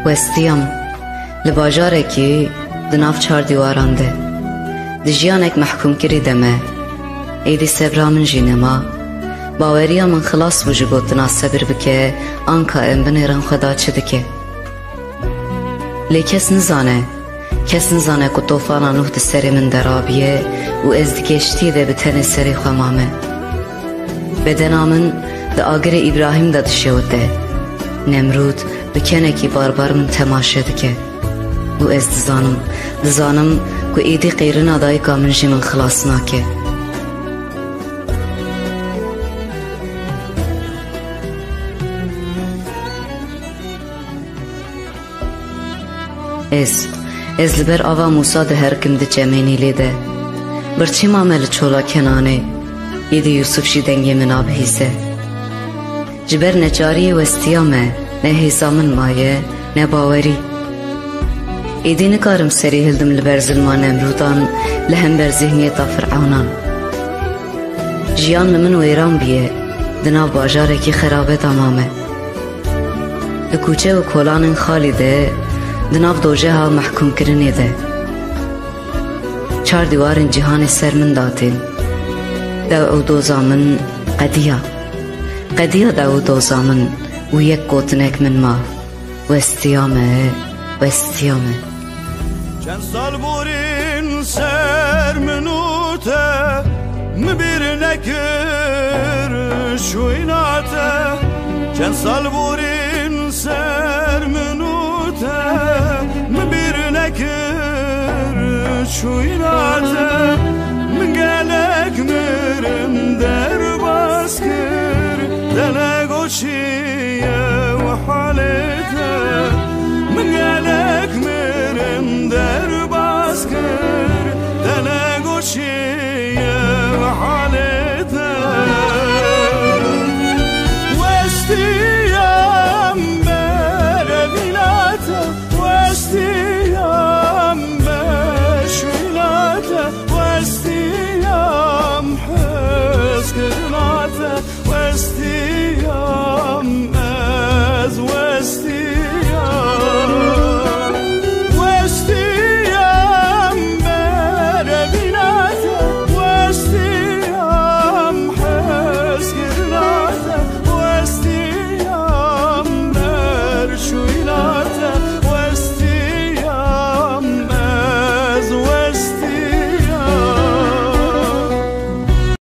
وستیم لباجارکی دناف 4 دیواران ده دجیانک محکوم کری دمه ایدی سبرا من جینما باوریا من خلاص بوجو گوتنا صبر بکه آنکا ام بنیران خدا چه دکه لی کس نزانه که توفانا نوح ده سری من درابیه و از دگشتی ده بتنی سری خوامامه بدنا من ده آگر ابراهیم ده دشود ده نمرود بکنه کی بار من تماشه دکه و از دزانم که ایدی قیرنا دایکا من جی من خلاص ناکه از لبر آوا موسا ده هرکم ده جمینی لیده برچی مامل چولا کنانه ایدی یوسف شی دنگی من آب هیسه جبر نجاری وستیامه نه هیسا من مایه نه باوری ایدی نکارم سری هلدم لبر ظلمان امرودان لهم بر ذهنیتا فرعونان جیان لمن ویران بیه دنا باجاره کی خرابه تمامه لکوچه و کولان خالی ده دناف دوجه ها محکوم کرنی ده 4 دیوارن جهان سر من داتین دو دوزا من قدیا دو دوزا من و یک گوتنک من ما وستیامه چند سال بورین سر منوته مبیر نکر شویناته چند سال بورین سر منوته مبیر نکر شویناته من گلک مرم در باز کر دلگو چیه و حالته من گلک مرم در باز کر دلگو چیه و حالته وستیم بر ویلاته وستیم بر شویلاته وستیم حس کردناته وستیم از وستیم